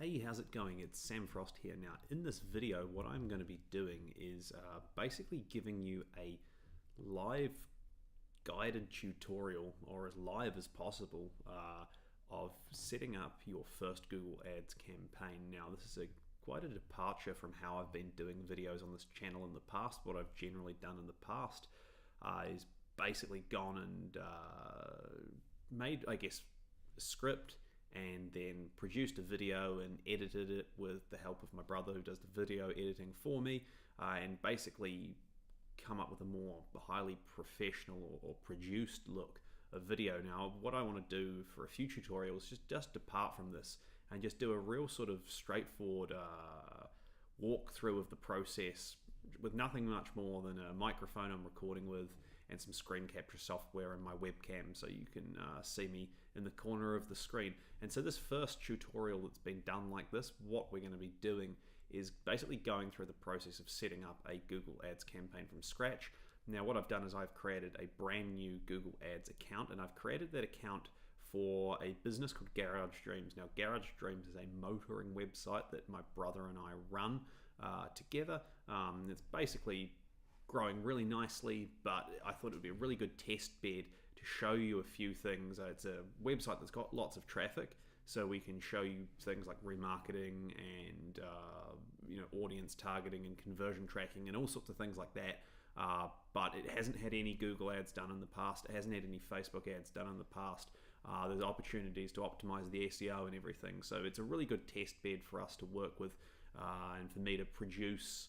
Hey, how's it going? It's Sam Frost here. Now, in this video, what I'm going to be doing is basically giving you a live guided tutorial, or as live as possible, of setting up your first Google Ads campaign. Now, this is quite a departure from how I've been doing videos on this channel in the past. What I've generally done in the past is basically gone and made, I guess, a script, and then produced a video and edited it with the help of my brother who does the video editing for me, and basically come up with a more highly professional or produced look of video. Now, what I want to do for a few tutorials is just depart from this and just do a real sort of straightforward walkthrough of the process with nothing much more than a microphone I'm recording with and some screen capture software and my webcam, so you can see me in the corner of the screen. And so this first tutorial that's been done like this, what we're going to be doing is basically going through the process of setting up a Google Ads campaign from scratch. Now, what I've done is I've created a brand new Google Ads account, and I've created that account for a business called Garage Dreams. Now, Garage Dreams is a motoring website that my brother and I run together. It's basically growing really nicely, but I thought it would be a really good test bed to show you a few things. It's a website that's got lots of traffic, so we can show you things like remarketing and audience targeting and conversion tracking and all sorts of things like that. But it hasn't had any Google ads done in the past. It hasn't had any Facebook ads done in the past. There's opportunities to optimize the SEO and everything. So it's a really good test bed for us to work with, and for me to produce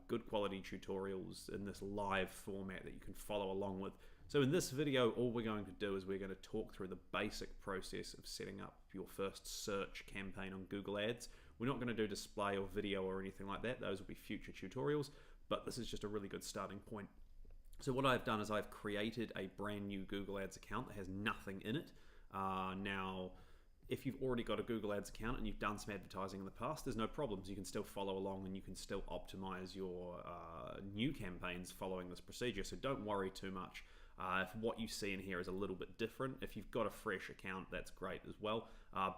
good quality tutorials in this live format that you can follow along with. So in this video, all we're going to do is we're going to talk through the basic process of setting up your first search campaign on Google Ads. We're not going to do display or video or anything like that. Those will be future tutorials, but this is just a really good starting point. So what I've done is I've created a brand new Google Ads account that has nothing in it. Now, if you've already got a Google Ads account and you've done some advertising in the past, there's no problems. You can still follow along and you can still optimize your new campaigns following this procedure. So don't worry too much if what you see in here is a little bit different. If you've got a fresh account, that's great as well.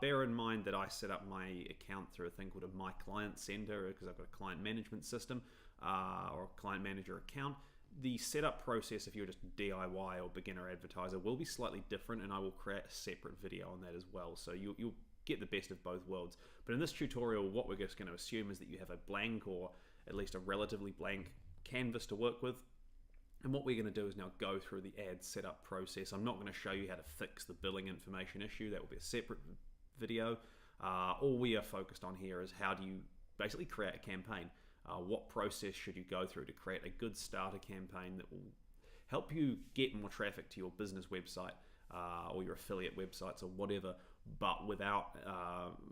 Bear in mind that I set up my account through a thing called a My Client Center, because I've got a client management system or a client manager account. The setup process, if you're just DIY or beginner advertiser, will be slightly different, and I will create a separate video on that as well. So you'll get the best of both worlds. But in this tutorial, what we're just going to assume is that you have a blank, or at least a relatively blank canvas to work with. And what we're going to do is now go through the ad setup process. I'm not going to show you how to fix the billing information issue. That will be a separate video. All we are focused on here is how do you basically create a campaign. What process should you go through to create a good starter campaign that will help you get more traffic to your business website or your affiliate websites or whatever, but without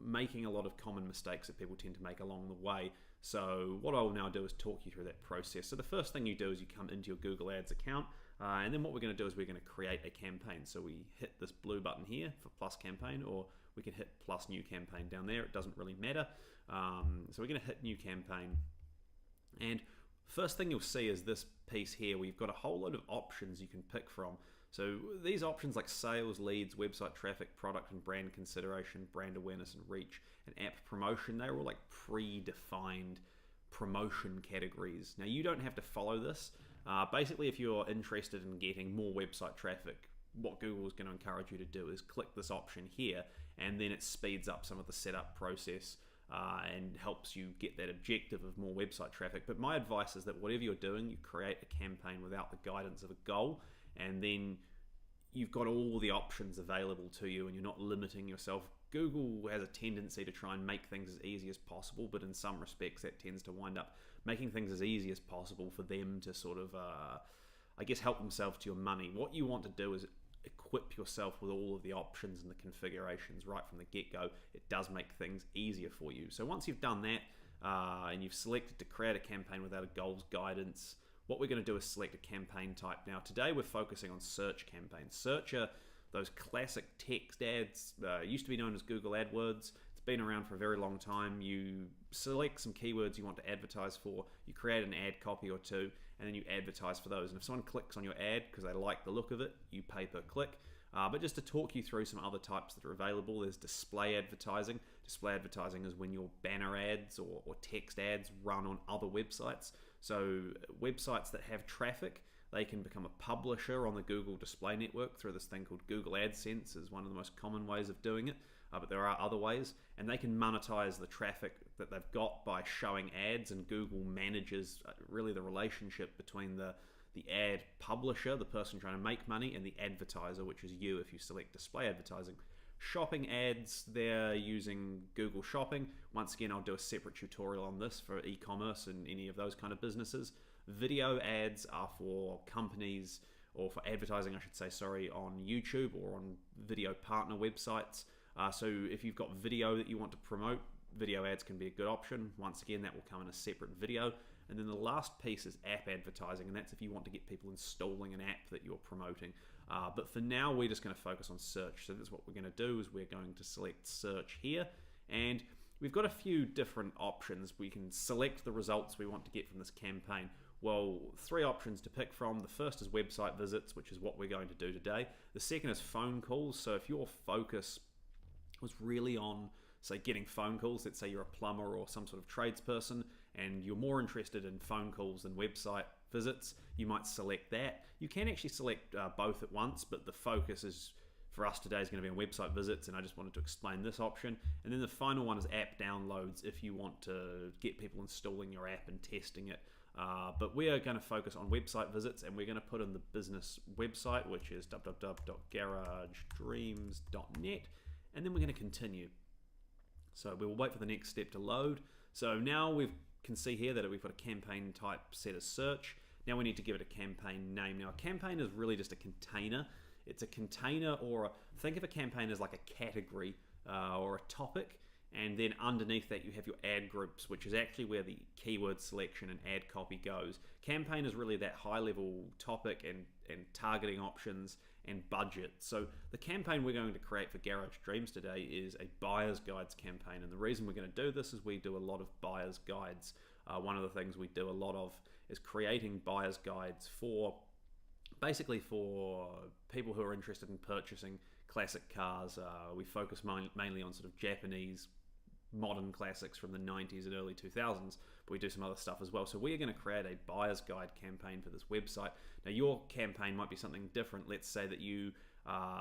making a lot of common mistakes that people tend to make along the way. So what I will now do is talk you through that process. So the first thing you do is you come into your Google Ads account, and then what we're going to do is we're going to create a campaign. So we hit this blue button here for plus campaign, or we can hit plus new campaign down there. It doesn't really matter. So we're going to hit new campaign. And first thing you'll see is this piece here where you've got a whole load of options you can pick from. So these options like sales, leads, website traffic, product and brand consideration, brand awareness and reach, and app promotion, they're all like predefined promotion categories. Now, you don't have to follow this. Basically, if you're interested in getting more website traffic, what Google is going to encourage you to do is click this option here, and then it speeds up some of the setup process and helps you get that objective of more website traffic. But my advice is that whatever you're doing, you create a campaign without the guidance of a goal, and then you've got all the options available to you and you're not limiting yourself. Google has a tendency to try and make things as easy as possible, but in some respects that tends to wind up making things as easy as possible for them to sort of, I guess, help themselves to your money. What you want to do is equip yourself with all of the options and the configurations right from the get-go. It does make things easier for you. So once you've done that and you've selected to create a campaign without a goals guidance, what we're going to do is select a campaign type. Now today we're focusing on search campaigns. Search are those classic text ads, used to be known as Google AdWords. It's been around for a very long time. You select some keywords you want to advertise for, you create an ad copy or two, and then you advertise for those. And if someone clicks on your ad because they like the look of it, you pay per click. But just to talk you through some other types that are available, there's display advertising. display advertising is when your banner ads or text ads run on other websites. So websites that have traffic, they can become a publisher on the Google Display Network through this thing called Google AdSense, is one of the most common ways of doing it, but there are other ways, and they can monetize the traffic that they've got by showing ads, and Google manages really the relationship between the ad publisher, the person trying to make money, and the advertiser, which is you if you select display advertising. Shopping ads, they're using Google Shopping. Once again, I'll do a separate tutorial on this for e-commerce and any of those kind of businesses. Video ads are for companies, or for advertising, I should say, sorry, on YouTube or on video partner websites. So if you've got video that you want to promote, video ads can be a good option. Once again, that will come in a separate video. And then the last piece is app advertising, and that's if you want to get people installing an app that you're promoting. But for now, we're just going to focus on search. So that's what we're going to do, is we're going to select search here. And we've got a few different options. We can select the results we want to get from this campaign. Well, 3 options to pick from. The first is website visits, which is what we're going to do today. The second is phone calls. So if your focus was really on, say, getting phone calls, let's say you're a plumber or some sort of tradesperson, and you're more interested in phone calls than website visits, you might select that. You can actually select both at once, but the focus is, for us today, is going to be on website visits, and I just wanted to explain this option. And then the final one is app downloads, if you want to get people installing your app and testing it. But we are going to focus on website visits, and we're going to put in the business website, which is www.garagedreams.net, and then we're going to continue. So we'll wait for the next step to load. So now we can see here that we've got a campaign type set as search. Now we need to give it a campaign name. Now a campaign is really just a container. It's a container, or think of a campaign as like a category or a topic, and then underneath that you have your ad groups, which is actually where the keyword selection and ad copy goes. Campaign is really that high level topic and targeting options and budget. So the campaign we're going to create for Garage Dreams today is a buyer's guides campaign, and the reason we're going to do this is we do a lot of buyer's guides. One of the things we do a lot of is creating buyer's guides for basically for people who are interested in purchasing classic cars. We focus mainly on sort of Japanese modern classics from the 90s and early 2000s, but we do some other stuff as well. So we are going to create a buyer's guide campaign for this website. Now your campaign might be something different. Let's say that you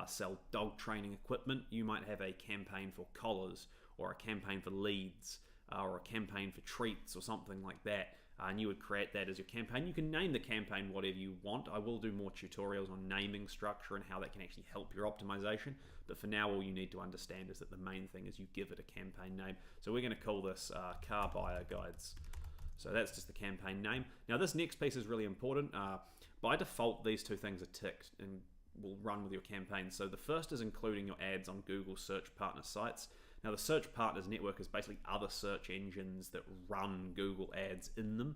sell dog training equipment. You might have a campaign for collars, or a campaign for leads, or a campaign for treats, or something like that. And you would create that as your campaign. You can name the campaign whatever you want. I will do more tutorials on naming structure and how that can actually help your optimization. But for now, all you need to understand is that the main thing is you give it a campaign name. So we're going to call this Car Buyer Guides. So that's just the campaign name. Now this next piece is really important. By default, these 2 things are ticked and will run with your campaign. So the first is including your ads on Google search partner sites. Now the Search Partners Network is basically other search engines that run Google ads in them.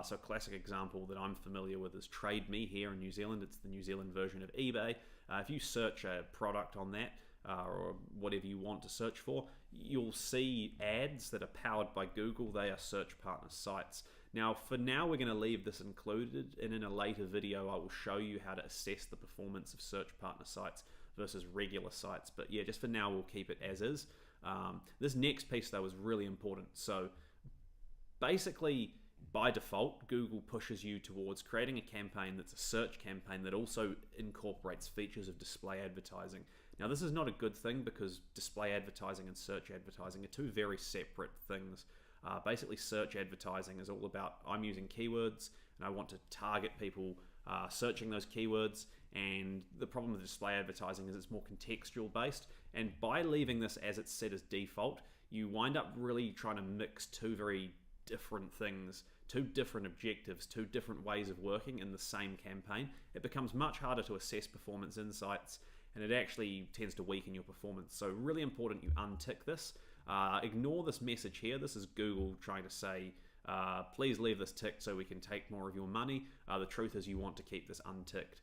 So a classic example that I'm familiar with is Trade Me here in New Zealand. It's the New Zealand version of eBay. If you search a product on that, or whatever you want to search for, you'll see ads that are powered by Google. They are search partner sites. Now for now we're going to leave this included, and in a later video I will show you how to assess the performance of search partner sites versus regular sites. But yeah, just for now we'll keep it as is. This next piece though is really important. So basically by default, Google pushes you towards creating a campaign that's a search campaign that also incorporates features of display advertising. Now this is not a good thing, because display advertising and search advertising are 2 very separate things. Basically search advertising is all about, I'm using keywords and I want to target people searching those keywords, and the problem with display advertising is it's more contextual based, and by leaving this as it's set as default, you wind up really trying to mix 2 very different things, 2 different objectives, 2 different ways of working in the same campaign. It becomes much harder to assess performance insights, and it actually tends to weaken your performance. So really important you untick this. Ignore this message here. This is Google trying to say, please leave this ticked so we can take more of your money. The truth is you want to keep this unticked.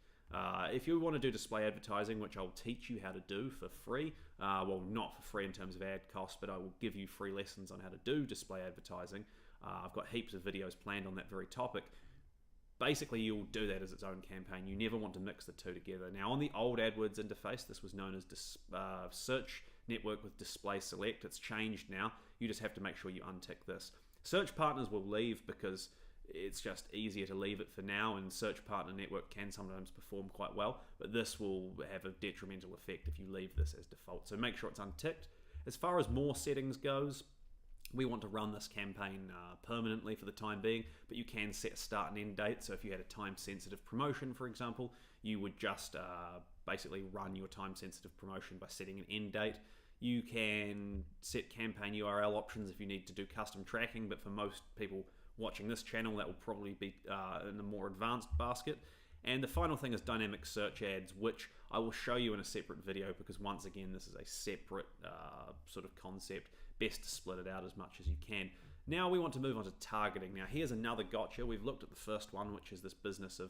If you want to do display advertising, which I'll teach you how to do for free, well, not for free in terms of ad cost, but I will give you free lessons on how to do display advertising. I've got heaps of videos planned on that very topic. Basically, you'll do that as its own campaign. You never want to mix the 2 together. Now, on the old AdWords interface, this was known as search network with display select. It's changed now. You just have to make sure you untick this. Search partners will leave because it's just easier to leave it for now, and search partner network can sometimes perform quite well, but this will have a detrimental effect if you leave this as default. So make sure it's unticked. As far as more settings goes, we want to run this campaign permanently for the time being, but you can set a start and end date. So if you had a time-sensitive promotion, for example, you would just basically run your time-sensitive promotion by setting an end date. You can set campaign URL options if you need to do custom tracking, but for most people watching this channel, that will probably be in a more advanced basket. And the final thing is dynamic search ads, which I will show you in a separate video, because once again, this is a separate sort of concept. Best to split it out as much as you can. Now we want to move on to targeting. Now here's another gotcha. We've looked at the first one, which is this business of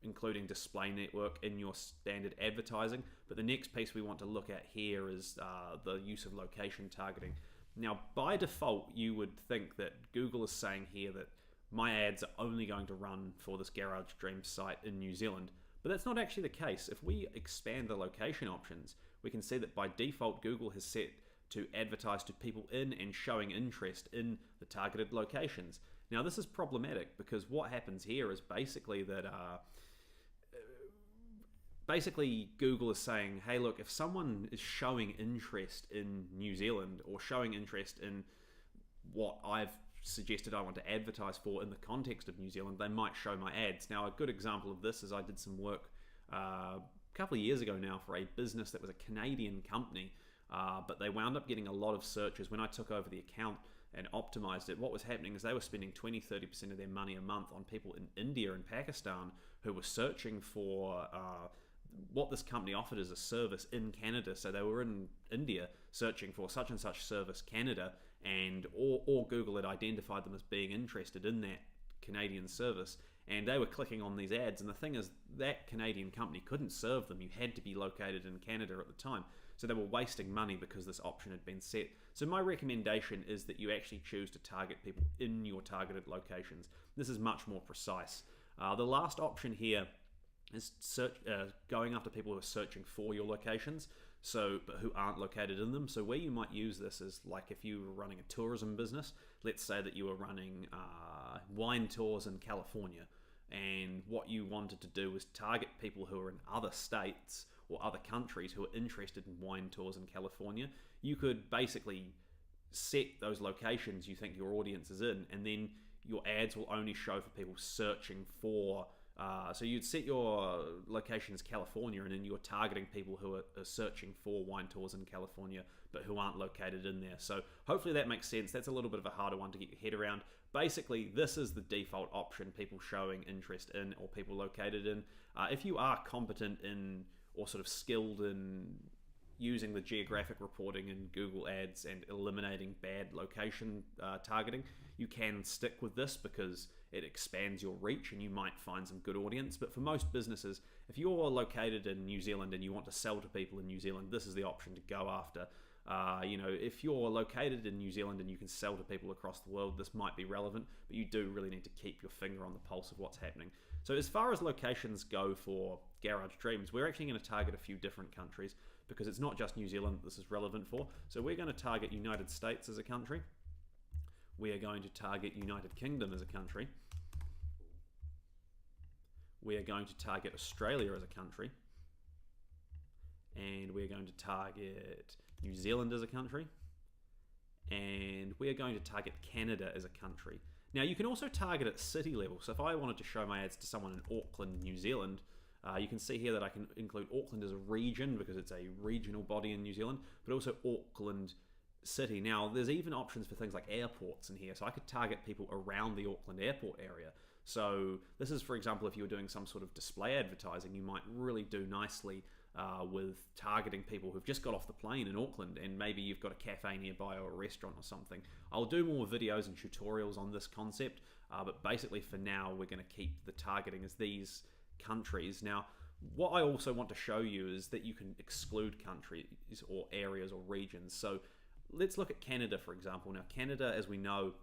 including display network in your standard advertising. But the next piece we want to look at here is the use of location targeting. Now, by default, you would think that Google is saying here that my ads are only going to run for this Garage Dreams site in New Zealand, but that's not actually the case. If we expand the location options, we can see that by default, Google has set to advertise to people in and showing interest in the targeted locations. Now, this is problematic because what happens here is basically that Google is saying, hey, look, if someone is showing interest in New Zealand or showing interest in what I've suggested I want to advertise for in the context of New Zealand, they might show my ads. Now, a good example of this is I did some work a couple of years ago now for a business that was a Canadian company, but they wound up getting a lot of searches. When I took over the account and optimized it, what was happening is they were spending 20-30% of their money a month on people in India and Pakistan who were searching for what this company offered as a service in Canada. So they were in India searching for such and such service Canada, and or Google had identified them as being interested in that Canadian service, and they were clicking on these ads. And the thing is, that Canadian company couldn't serve them. You had to be located in Canada at the time. So they were wasting money because this option had been set. So my recommendation is that you actually choose to target people in your targeted locations. This is much more precise. The last option here is going after people who are searching for your locations, but who aren't located in them. So where you might use this is like if you were running a tourism business. Let's say that you were running wine tours in California, and what you wanted to do was target people who are in other states or other countries who are interested in wine tours in California. You could basically set those locations you think your audience is in, and then your ads will only show for people searching for so you'd set your location as California, and then you're targeting people who are searching for wine tours in California but who aren't located in there. So hopefully that makes sense. That's a little bit of a harder one to get your head around. Basically, this is the default option, people showing interest in or people located in. If you are competent in or sort of skilled in using the geographic reporting in Google Ads and eliminating bad location targeting, you can stick with this because it expands your reach and you might find some good audience. But for most businesses, if you're located in New Zealand and you want to sell to people in New Zealand, this is the option to go after. If you're located in New Zealand and you can sell to people across the world, this might be relevant, but you do really need to keep your finger on the pulse of what's happening. So as far as locations go for Garage Dreams, we're actually going to target a few different countries because it's not just New Zealand that this is relevant for. So we're going to target United States as a country. We are going to target United Kingdom as a country. We are going to target Australia as a country. And we're going to target New Zealand as a country. And we are going to target Canada as a country. Now, you can also target at city level. So if I wanted to show my ads to someone in Auckland, New Zealand, you can see here that I can include Auckland as a region because it's a regional body in New Zealand, but also Auckland City. Now, there's even options for things like airports in here. So I could target people around the Auckland airport area. So this is, for example, if you were doing some sort of display advertising, you might really do nicely with targeting people who've just got off the plane in Auckland, and maybe you've got a cafe nearby or a restaurant or something. I'll do more videos and tutorials on this concept, but basically for now, we're going to keep the targeting as these countries. Now, what I also want to show you is that you can exclude countries or areas or regions. So let's look at Canada, for example. Now, Canada, as we know,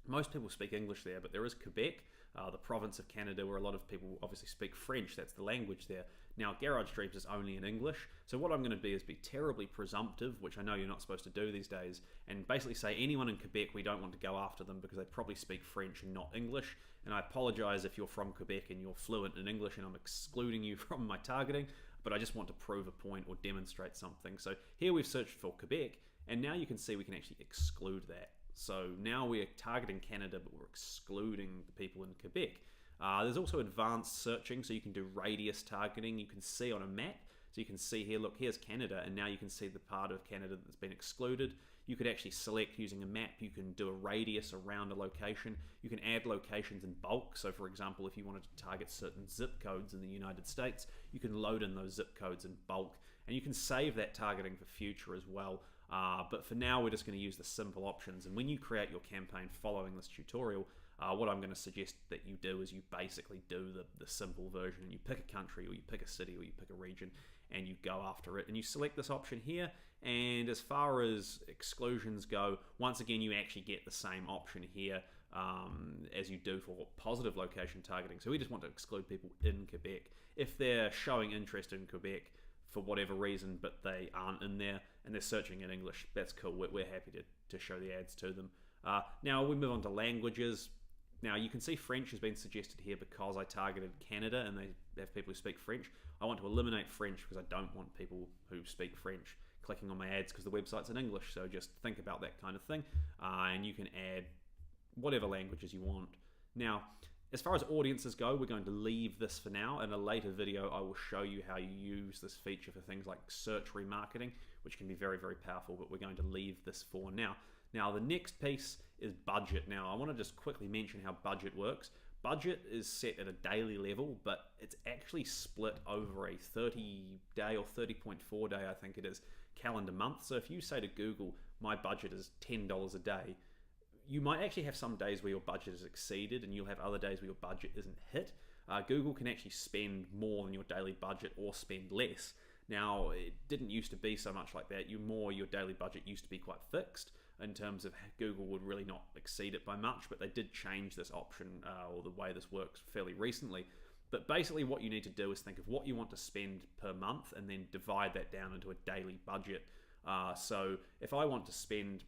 most people speak English there, but there is Quebec. the province of Canada, where a lot of people obviously speak French. That's the language there. Now, Garage Streams is only in English, so what I'm going to be is be terribly presumptive, which I know you're not supposed to do these days, and basically say anyone in Quebec, we don't want to go after them because they probably speak French and not English. And I apologize if you're from Quebec and you're fluent in English and I'm excluding you from my targeting, but I just want to prove a point or demonstrate something. So here we've searched for Quebec, and now you can see we can actually exclude that. So now we're targeting Canada, but we're excluding the people in Quebec. There's also advanced searching, so you can do radius targeting. You can see on a map, so you can see here, look, here's Canada, and now you can see the part of Canada that's been excluded. You could actually select using a map. You can do a radius around a location. You can add locations in bulk. So for example, if you wanted to target certain zip codes in the United States, you can load in those zip codes in bulk, and you can save that targeting for future as well. But for now, we're just going to use the simple options. And when you create your campaign following this tutorial, what I'm going to suggest that you do is you basically do the simple version, and you pick a country, or you pick a city, or you pick a region, and you go after it. And you select this option here, and as far as exclusions go, once again, you actually get the same option here as you do for positive location targeting. So we just want to exclude people in Quebec. If they're showing interest in Quebec for whatever reason, but they aren't in there, and they're searching in English, that's cool. We're happy to show the ads to them. Now we move on to languages. Now you can see French has been suggested here because I targeted Canada and they have people who speak French. I want to eliminate French because I don't want people who speak French clicking on my ads because the website's in English. So just think about that kind of thing, and you can add whatever languages you want. Now, as far as audiences go, we're going to leave this for now. In a later video, I will show you how you use this feature for things like search remarketing, which can be very, very powerful, but we're going to leave this for now. Now, the next piece is budget. Now, I want to just quickly mention how budget works. Budget is set at a daily level, but it's actually split over a 30-day or 30.4 day, I think it is, calendar month. So if you say to Google, my budget is $10 a day, you might actually have some days where your budget is exceeded, and you'll have other days where your budget isn't hit. Google can actually spend more than your daily budget or spend less. Now, it didn't used to be so much like that. Your daily budget used to be quite fixed in terms of Google would really not exceed it by much, but they did change this option or the way this works fairly recently. But basically what you need to do is think of what you want to spend per month and then divide that down into a daily budget. So if I want to spend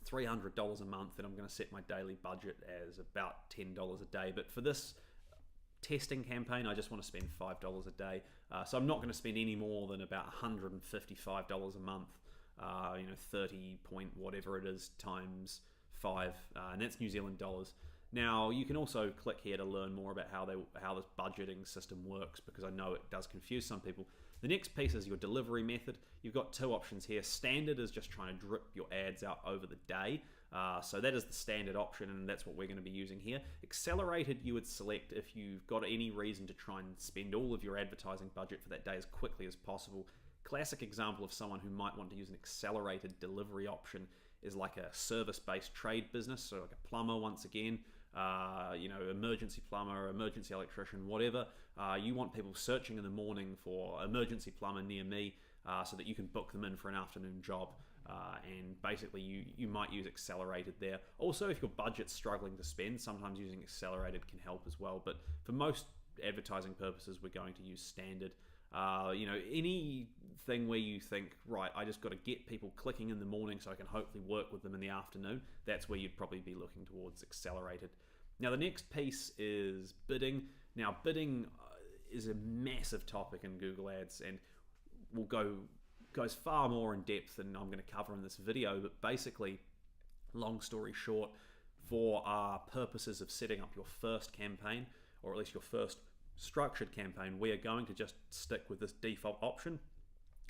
$300 a month, then I'm going to set my daily budget as about $10 a day. But for this testing campaign, I just want to spend $5 a day. So I'm not going to spend any more than about $155 a month. 30 point whatever it is times 5, and that's New Zealand dollars. Now you can also click here to learn more about how this budgeting system works, because I know it does confuse some people. The next piece is your delivery method. You've got two options here. Standard is just trying to drip your ads out over the day. So that is the standard option, and that's what we're going to be using here. Accelerated you would select if you've got any reason to try and spend all of your advertising budget for that day as quickly as possible. Classic example of someone who might want to use an accelerated delivery option is like a service-based trade business, so like a plumber once again, emergency plumber, emergency electrician, whatever. You want people searching in the morning for emergency plumber near me so that you can book them in for an afternoon job. And basically you might use accelerated there. Also, if your budget's struggling to spend, sometimes using accelerated can help as well. But for most advertising purposes, we're going to use standard. Anything where you think, right, I just got to get people clicking in the morning so I can hopefully work with them in the afternoon, that's where you'd probably be looking towards accelerated. Now, the next piece is bidding. Now, bidding is a massive topic in Google Ads, and goes far more in depth than I'm going to cover in this video, but basically, long story short, for purposes of setting up your first campaign, or at least your first structured campaign, we are going to just stick with this default option,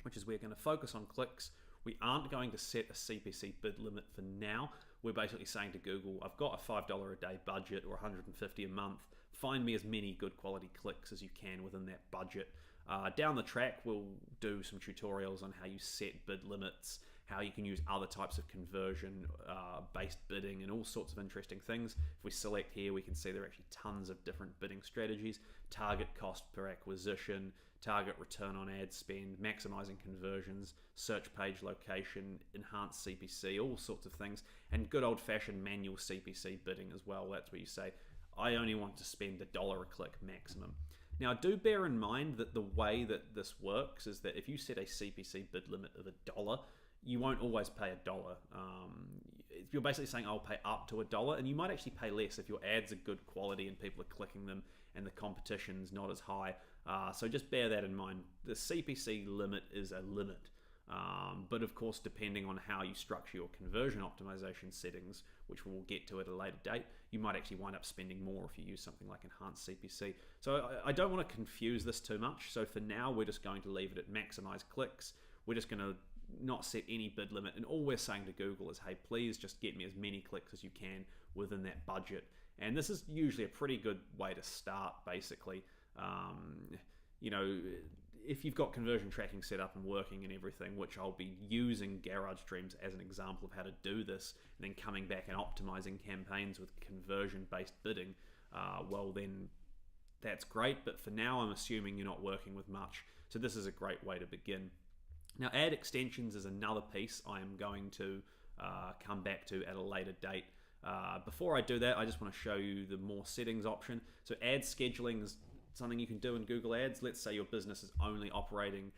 which is we're going to focus on clicks. We aren't going to set a CPC bid limit for now. We're basically saying to Google, I've got a $5 a day budget or $150 a month. Find me as many good quality clicks as you can within that budget. Down the track, we'll do some tutorials on how you set bid limits, how you can use other types of conversion-based bidding, and all sorts of interesting things. If we select here, we can see there are actually tons of different bidding strategies: target cost per acquisition, target return on ad spend, maximizing conversions, search page location, enhanced CPC, all sorts of things, and good old-fashioned manual CPC bidding as well. That's where you say, I only want to spend $1 a click maximum. Now, do bear in mind that the way that this works is that if you set a CPC bid limit of $1, you won't always pay $1. You're basically saying I'll pay up to $1, and you might actually pay less if your ads are good quality and people are clicking them and the competition's not as high. So just bear that in mind. The CPC limit is a limit. But of course, depending on how you structure your conversion optimization settings, which we'll get to at a later date, you might actually wind up spending more if you use something like enhanced CPC. So I don't want to confuse this too much. So for now, we're just going to leave it at maximize clicks. We're just going to not set any bid limit. And all we're saying to Google is, hey, please just get me as many clicks as you can within that budget. And this is usually a pretty good way to start, basically. If you've got conversion tracking set up and working and everything, which I'll be using Garage Dreams as an example of how to do this, and then coming back and optimizing campaigns with conversion-based bidding, well then that's great. But for now, I'm assuming you're not working with much. So this is a great way to begin. Now, ad extensions is another piece I am going to come back to at a later date. Before I do that, I just want to show you the more settings option. So ad scheduling is something you can do in Google Ads. Let's say your business is only operating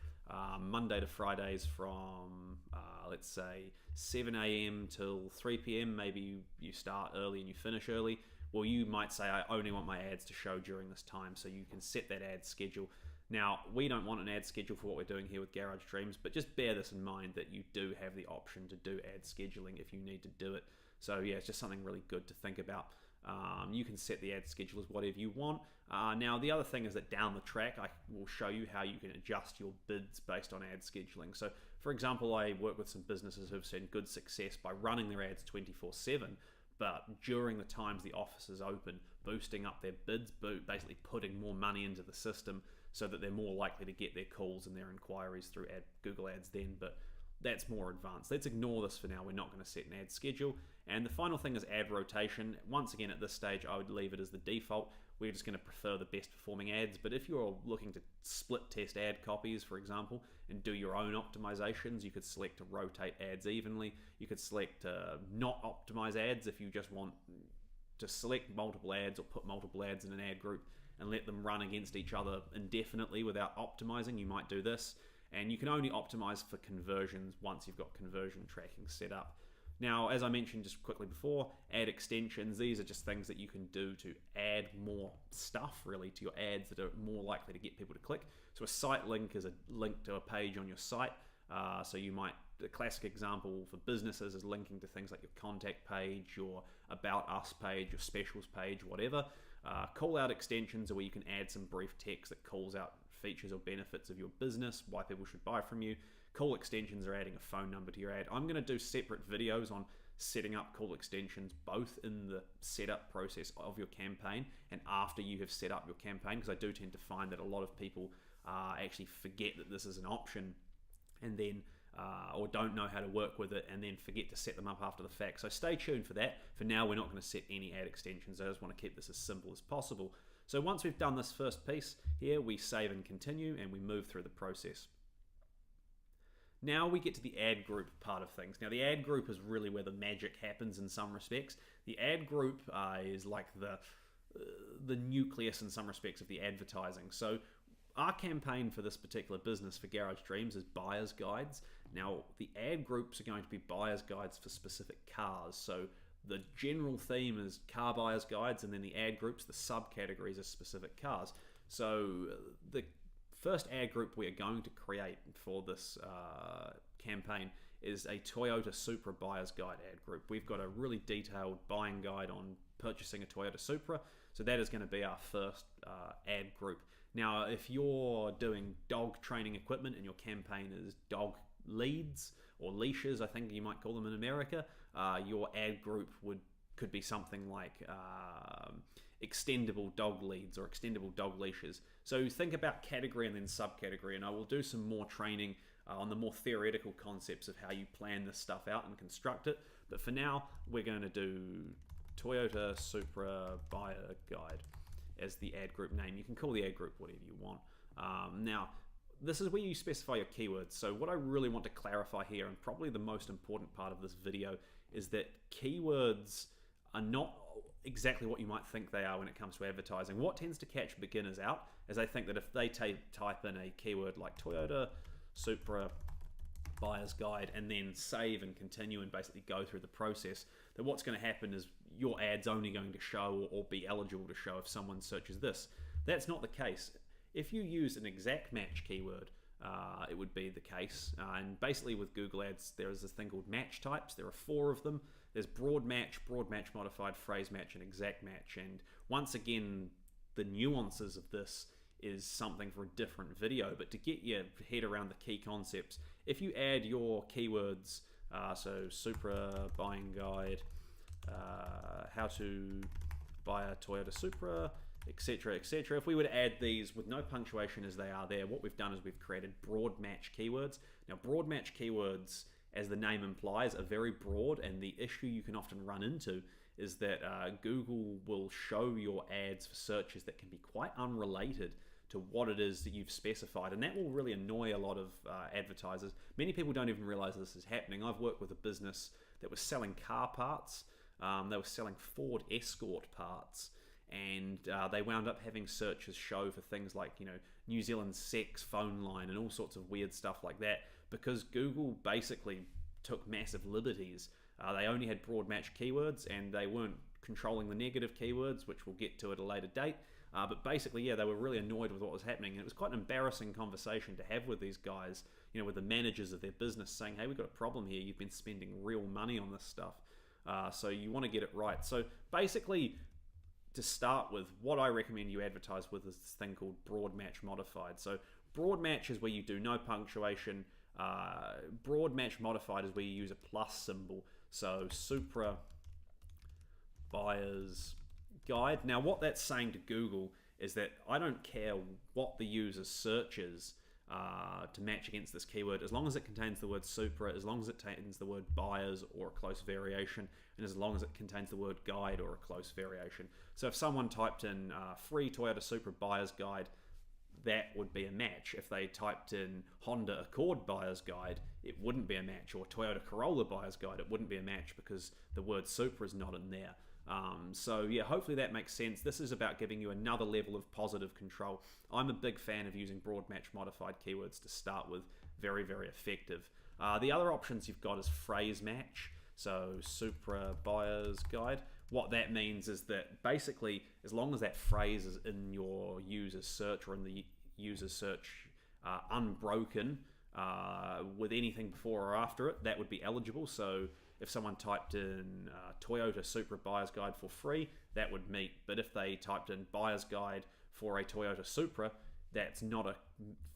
Monday to Fridays from, let's say, 7 a.m. till 3 p.m. Maybe you start early and you finish early. Well, you might say, I only want my ads to show during this time, so you can set that ad schedule. Now, we don't want an ad schedule for what we're doing here with Garage Dreams, but just bear this in mind that you do have the option to do ad scheduling if you need to do it. So yeah, it's just something really good to think about. You can set the ad schedule as whatever you want. Now, the other thing is that down the track, I will show you how you can adjust your bids based on ad scheduling. So, for example, I work with some businesses who have seen good success by running their ads 24/7, but during the times the office is open, boosting up their bids, basically putting more money into the system so that they're more likely to get their calls and their inquiries through Google Ads then. But that's more advanced. Let's ignore this for now. We're not going to set an ad schedule. And the final thing is ad rotation. Once again, at this stage, I would leave it as the default. We're just going to prefer the best performing ads. But if you're looking to split test ad copies, for example, and do your own optimizations, you could select to rotate ads evenly. You could select to not optimize ads if you just want to select multiple ads or put multiple ads in an ad group and let them run against each other indefinitely without optimizing. You might do this. And you can only optimize for conversions once you've got conversion tracking set up. Now, as I mentioned just quickly before, ad extensions, these are just things that you can do to add more stuff really to your ads that are more likely to get people to click. So a site link is a link to a page on your site. So you might, the classic example for businesses is linking to things like your contact page, your about us page, your specials page, whatever. Call out extensions are where you can add some brief text that calls out features or benefits of your business, why people should buy from you. Call extensions are adding a phone number to your ad. I'm going to do separate videos on setting up call extensions, both in the setup process of your campaign and after you have set up your campaign, because I do tend to find that a lot of people actually forget that this is an option and then or don't know how to work with it and then forget to set them up after the fact. So stay tuned for that. For now, we're not going to set any ad extensions. I just want to keep this as simple as possible. So once we've done this first piece here, we save and continue and we move through the process. Now we get to the ad group part of things. Now the ad group is really where the magic happens in some respects. The ad group is like the nucleus in some respects of the advertising. So our campaign for this particular business for Garage Dreams is buyer's guides. Now the ad groups are going to be buyer's guides for specific cars. So the general theme is car buyer's guides, and then the ad groups, the subcategories, are specific cars. So the first ad group we are going to create for this campaign is a Toyota Supra buyer's guide ad group. We've got a really detailed buying guide on purchasing a Toyota Supra, so that is going to be our first ad group. Now, if you're doing dog training equipment and your campaign is dog leads or leashes, I think you might call them in America, your ad group could be something like extendable dog leads or extendable dog leashes. So think about category and then subcategory, and I will do some more training on the more theoretical concepts of how you plan this stuff out and construct it. But for now, we're going to do Toyota Supra Buyer Guide as the ad group name. You can call the ad group whatever you want. Now, this is where you specify your keywords. So what I really want to clarify here, and probably the most important part of this video, is that keywords are not exactly what you might think they are when it comes to advertising. What tends to catch beginners out is they think that if they type in a keyword like Toyota Supra buyer's guide and then save and continue and basically go through the process, that what's going to happen is your ad's only going to show or be eligible to show if someone searches this. That's not the case. If you use an exact match keyword, it would be the case. And basically with Google Ads, there is this thing called match types. There are 4 of them. There's broad match modified, phrase match, and exact match. And once again, the nuances of this is something for a different video. But to get your head around the key concepts, if you add your keywords, so Supra buying guide, how to buy a Toyota Supra, etc., etc. If we were to add these with no punctuation as they are there, what we've done is we've created broad match keywords. Now, broad match keywords, as the name implies, are very broad, and the issue you can often run into is that Google will show your ads for searches that can be quite unrelated to what it is that you've specified, and that will really annoy a lot of advertisers. Many people don't even realize this is happening. I've worked with a business that was selling car parts. They were selling Ford Escort parts, and they wound up having searches show for things like, New Zealand sex phone line and all sorts of weird stuff like that, because Google basically took massive liberties. They only had broad match keywords, and they weren't controlling the negative keywords, which we'll get to at a later date. But basically, yeah, they were really annoyed with what was happening, and it was quite an embarrassing conversation to have with these guys, with the managers of their business saying, hey, we've got a problem here, you've been spending real money on this stuff, so you want to get it right. So basically, to start with, what I recommend you advertise with is this thing called broad match modified. So broad match is where you do no punctuation. Broad match modified is where you use a plus symbol. So Supra buyer's guide. Now, what that's saying to Google is that I don't care what the user searches to match against this keyword, as long as it contains the word Supra, as long as it contains the word buyers or a close variation, and as long as it contains the word guide or a close variation. So if someone typed in free Toyota Supra buyer's guide, that would be a match. If they typed in Honda Accord buyer's guide, it wouldn't be a match, or Toyota Corolla buyer's guide, it wouldn't be a match because the word Supra is not in there. So yeah, hopefully that makes sense. This is about giving you another level of positive control. I'm a big fan of using broad match modified keywords to start with. Very, very effective. The other options you've got is phrase match. So Supra buyer's guide. What that means is that basically, as long as that phrase is in your user's search or in the user's search unbroken with anything before or after it, that would be eligible. So if someone typed in Toyota Supra buyer's guide for free, that would meet. But if they typed in buyer's guide for a Toyota Supra, that's not a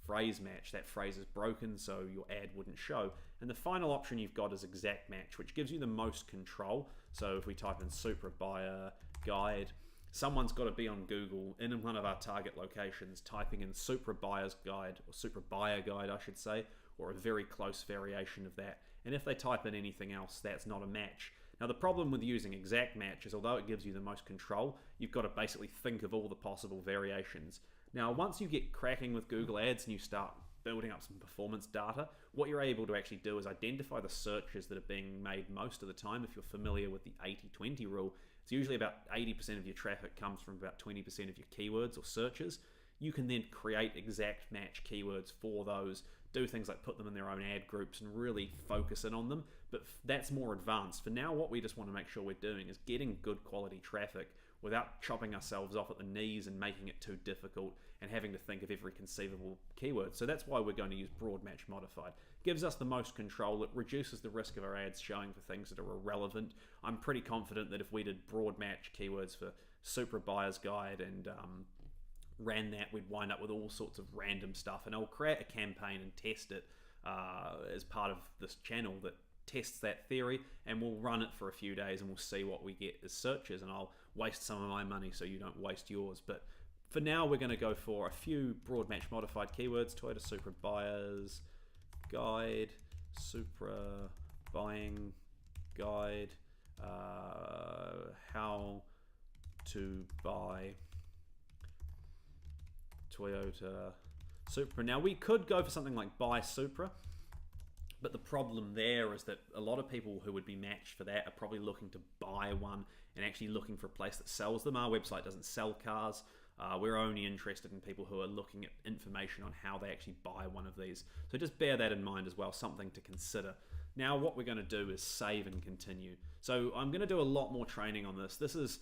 phrase match. That phrase is broken, so your ad wouldn't show. And the final option you've got is exact match, which gives you the most control. So if we type in Supra buyer guide, someone's got to be on Google in one of our target locations typing in Supra buyer's guide, or Supra buyer guide, I should say, or a very close variation of that. And if they type in anything else, that's not a match. Now, the problem with using exact match is, although it gives you the most control, you've got to basically think of all the possible variations. Now, once you get cracking with Google Ads and you start building up some performance data, what you're able to actually do is identify the searches that are being made most of the time. If you're familiar with the 80-20 rule, it's usually about 80% of your traffic comes from about 20% of your keywords or searches. You can then create exact match keywords for those, do things like put them in their own ad groups and really focus in on them. But that's more advanced. For now, what we just want to make sure we're doing is getting good quality traffic without chopping ourselves off at the knees and making it too difficult and having to think of every conceivable keyword. So that's why we're going to use broad match modified. Gives us the most control. It reduces the risk of our ads showing for things that are irrelevant. I'm pretty confident that if we did broad match keywords for Supra buyer's guide and ran that, we'd wind up with all sorts of random stuff, and I'll create a campaign and test it as part of this channel that tests that theory, and we'll run it for a few days and we'll see what we get as searches, and I'll waste some of my money so you don't waste yours. But for now, we're going to go for a few broad match modified keywords: Toyota Supra buyer's guide, Supra buying guide, how to buy Toyota Supra. Now, we could go for something like buy Supra, But the problem there is that a lot of people who would be matched for that are probably looking to buy one and actually looking for a place that sells them. Our website doesn't sell cars. We're only interested in people who are looking at information on how they actually buy one of these. So just bear that in mind as well, something to consider. Now what we're going to do is save and continue. So I'm going to do a lot more training on this. This is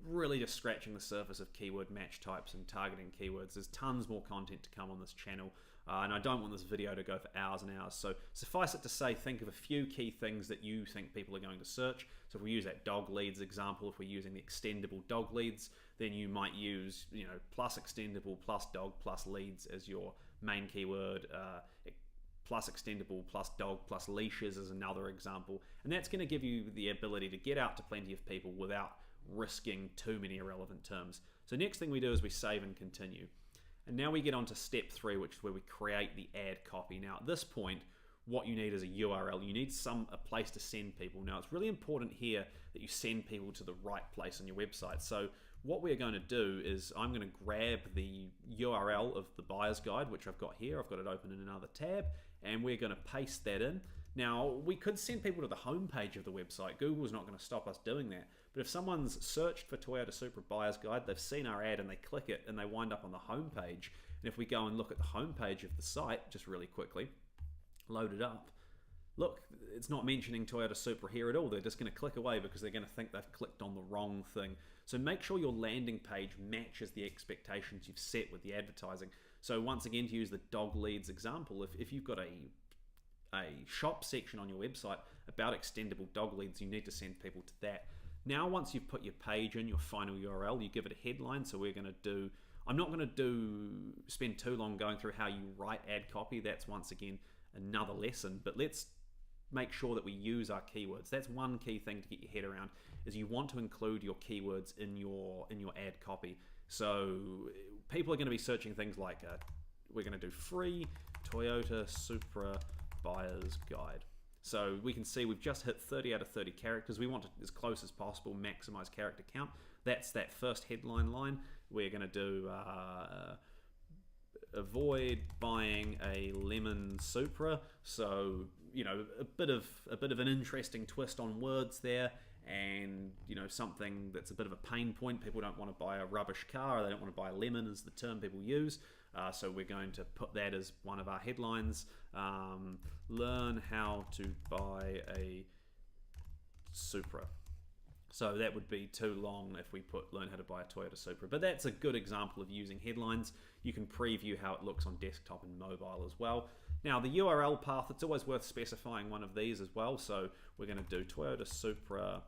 really just scratching the surface of keyword match types and targeting keywords. There's tons more content to come on this channel. And I don't want this video to go for hours and hours. So suffice it to say, think of a few key things that you think people are going to search. So if we use that dog leads example, if we're using the extendable dog leads, then you might use, plus extendable, plus dog, plus leads as your main keyword. Plus extendable, plus dog, plus leashes is another example. And that's going to give you the ability to get out to plenty of people without risking too many irrelevant terms. So next thing we do is we save and continue. And now we get on to step 3, which is where we create the ad copy. Now at this point, what you need is a URL. You need a place to send people. Now it's really important here that you send people to the right place on your website. So what we're going to do is I'm going to grab the URL of the buyer's guide, which I've got here. I've got it open in another tab, and we're going to paste that in. Now, we could send people to the homepage of the website. Google's not going to stop us doing that. But if someone's searched for Toyota Supra Buyer's Guide, they've seen our ad and they click it and they wind up on the homepage. And if we go and look at the homepage of the site, just really quickly, load it up, look, it's not mentioning Toyota Supra here at all. They're just going to click away because they're going to think they've clicked on the wrong thing. So make sure your landing page matches the expectations you've set with the advertising. So once again, to use the dog leads example, if you've got a shop section on your website about extendable dog leads, you need to send people to that. Now once you've put your page in, your final URL, you give it a headline. So we're going to do, I'm not going to spend too long going through how you write ad copy. That's once again another lesson, but let's make sure that we use our keywords. That's one key thing to get your head around, is you want to include your keywords in your ad copy. So people are going to be searching things like, we're going to do free Toyota Supra Buyer's Guide. So we can see we've just hit 30 out of 30 characters. We want to, as close as possible, maximize character count. That's that first headline line. We're going to do avoid buying a lemon Supra. So a bit of an interesting twist on words there, and something that's a bit of a pain point. People don't want to buy a rubbish car, or they don't want to buy a lemon, is the term people use. So we're going to put that as one of our headlines. Learn how to buy a Supra. So that would be too long if we put learn how to buy a Toyota Supra. But that's a good example of using headlines. You can preview how it looks on desktop and mobile as well. Now the URL path, it's always worth specifying one of these as well. So we're going to do Toyota Supra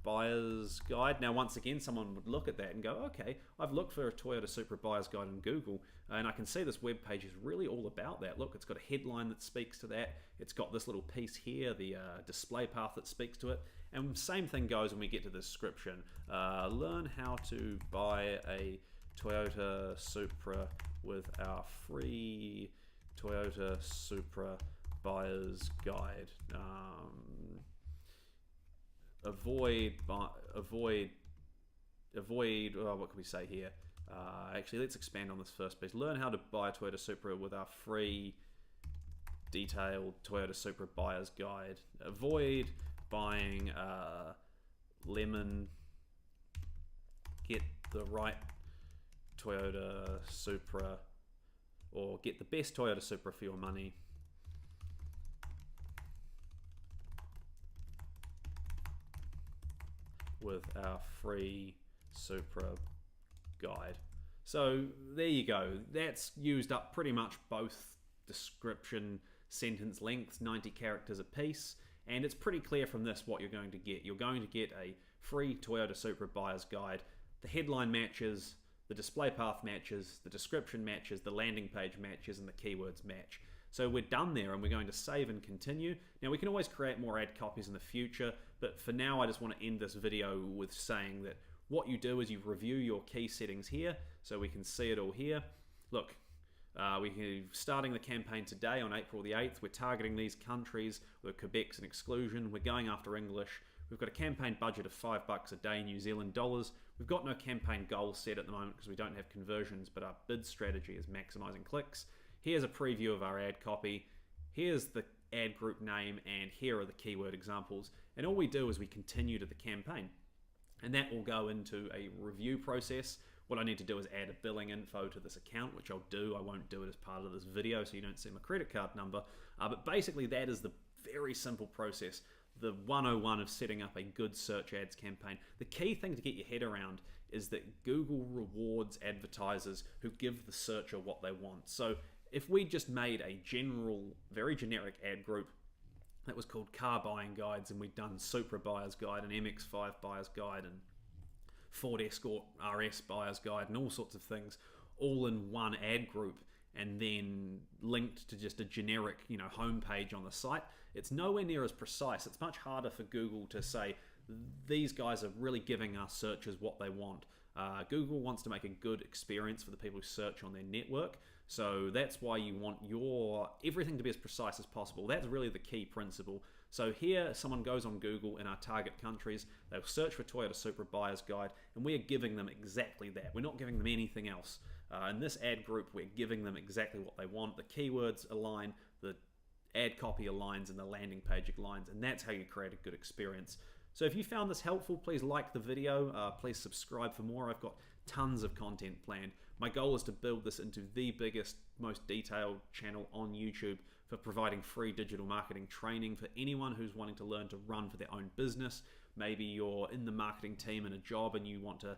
Buyer's Guide. Now once again, someone would look at that and go, okay, I've looked for a Toyota Supra Buyer's Guide on Google, and I can see this web page is really all about that. Look, it's got a headline that speaks to that. It's got this little piece here, the display path that speaks to it. And same thing goes when we get to the description. Learn how to buy a Toyota Supra with our free Toyota Supra Buyer's Guide. Avoid, what can we say here? Actually, let's expand on this first piece. Learn how to buy a Toyota Supra with our free detailed Toyota Supra Buyer's Guide. Avoid buying lemon. Get the right Toyota Supra, or get the best Toyota Supra for your money. With our free Supra guide. So there you go. That's used up pretty much both description, sentence lengths, 90 characters a piece, and it's pretty clear from this what you're going to get. You're going to get a free Toyota Supra Buyer's Guide. The headline matches, the display path matches, the description matches, the landing page matches, and the keywords match. So we're done there, and we're going to save and continue. Now we can always create more ad copies in the future, but for now I just want to end this video with saying that what you do is you review your key settings here, so we can see it all here. Look, we're starting the campaign today on April the 8th. We're targeting these countries with Quebec's an exclusion. We're going after English. We've got a campaign budget of $5 a day, New Zealand dollars. We've got no campaign goal set at the moment because we don't have conversions, but our bid strategy is maximizing clicks. Here's a preview of our ad copy. Here's the ad group name, and here are the keyword examples. And all we do is we continue to the campaign. And that will go into a review process. What I need to do is add a billing info to this account, which I'll do. I won't do it as part of this video, so you don't see my credit card number. But basically, that is the very simple process, the 101 of setting up a good search ads campaign. The key thing to get your head around is that Google rewards advertisers who give the searcher what they want. So if we just made a general, very generic ad group that was called Car Buying Guides, and we'd done Supra Buyer's Guide and MX-5 Buyer's Guide and Ford Escort RS Buyer's Guide and all sorts of things, all in one ad group, and then linked to just a generic, homepage on the site, it's nowhere near as precise. It's much harder for Google to say, these guys are really giving our searchers what they want. Google wants to make a good experience for the people who search on their network. So that's why you want everything to be as precise as possible. That's really the key principle. So here, someone goes on Google in our target countries, they'll search for Toyota Supra Buyer's Guide, and we are giving them exactly that. We're not giving them anything else. In this ad group, we're giving them exactly what they want. The keywords align, the ad copy aligns, and the landing page aligns, and that's how you create a good experience. So if you found this helpful, please like the video, please subscribe for more. I've got tons of content planned. My goal is to build this into the biggest, most detailed channel on YouTube for providing free digital marketing training for anyone who's wanting to learn to run for their own business. Maybe you're in the marketing team in a job and you want to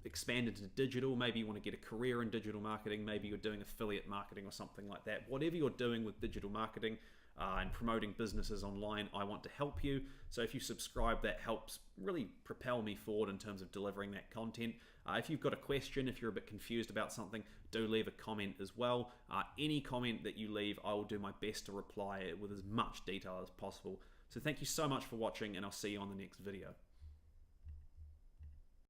expand into digital. Maybe you want to get a career in digital marketing. Maybe you're doing affiliate marketing or something like that. Whatever you're doing with digital marketing, and promoting businesses online, I want to help you. So if you subscribe, that helps really propel me forward in terms of delivering that content. If you've got a question, if you're a bit confused about something, do leave a comment as well. Any comment that you leave, I will do my best to reply with as much detail as possible. So thank you so much for watching, and I'll see you on the next video.